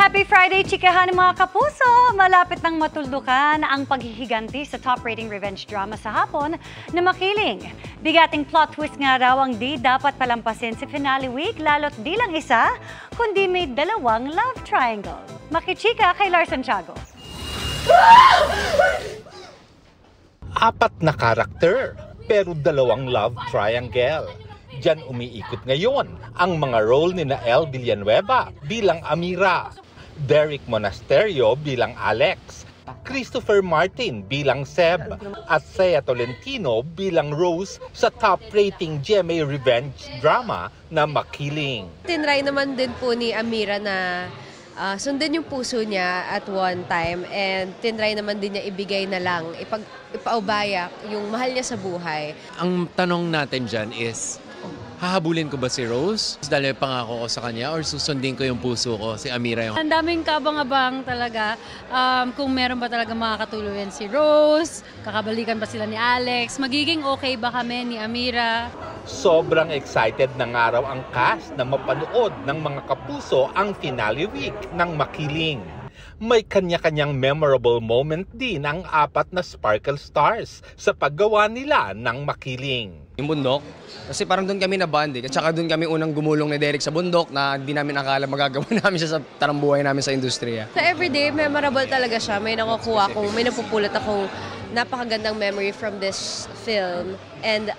Happy Friday, chikahan mga kapuso! Malapit nang matuldukan ang paghihiganti sa top-rating revenge drama sa hapon na Makiling. Bigating plot twist nga raw ang di dapat palampasin sa finale week, lalo't di lang isa, kundi may dalawang love triangle. Makichika kay Lars Santiago. Apat na karakter, pero dalawang love triangle. Diyan umiikot ngayon ang mga role ni El Villanueva bilang Amira, Derek Monasterio bilang Alex, Christopher Martin bilang Seb, at Sea Tolentino bilang Rose sa top-rating GMA revenge drama na Makiling. Tinry naman din po ni Amira na sundin yung puso niya at one time, and tinry naman din niya ibigay na lang, ipaubaya yung mahal niya sa buhay. Ang tanong natin dyan is, hahabulin ko ba si Rose? Dahil pangako ko sa kanya, or susundin ko yung puso ko, si Amira yung... Ang daming kabang-abang talaga kung meron ba talaga makakatuluyan si Rose, kakabalikan ba sila ni Alex, magiging okay ba kami ni Amira? Sobrang excited na nga raw ang cast na mapanood ng mga kapuso ang finale week ng Makiling. May kanya-kanyang memorable moment din ang apat na Sparkle Stars sa paggawa nila ng Makiling. Yung bundok, kasi parang doon kami na-bond at saka doon kami unang gumulong ni Derek sa bundok na di namin akala magagawa namin siya sa tarambuhay namin sa industriya. Sa everyday, memorable talaga siya. May nakukuha akong, may napupulot akong napakagandang memory from this film and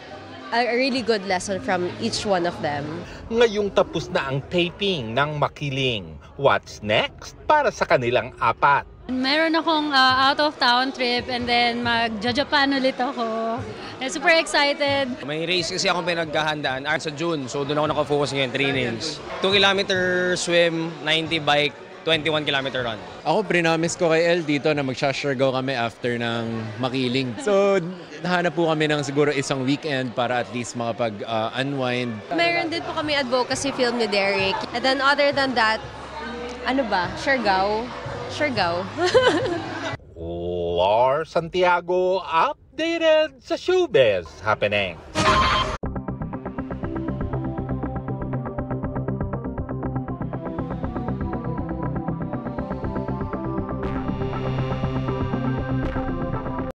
a really good lesson from each one of them. Ngayong tapos na ang taping ng Makiling, what's next para sa kanilang apat? Meron akong out of town trip and then mag-Japan ulit ako. I'm super excited. May race kasi akong pinaghahandaan sa June, so doon ako nakafocus ngayon, trainings. 2 kilometer swim, 90 bike, 21 kilometer run. Ako, prinomise ko kay El dito na mag-Siargao kami after ng Makiling. So, hanap po kami ng siguro isang weekend para at least makapag-unwind. Meron din po kami advocacy film ni Derek. And then other than that, ano ba? Siargao? Siargao. Lars Santiago updated sa showbiz happening.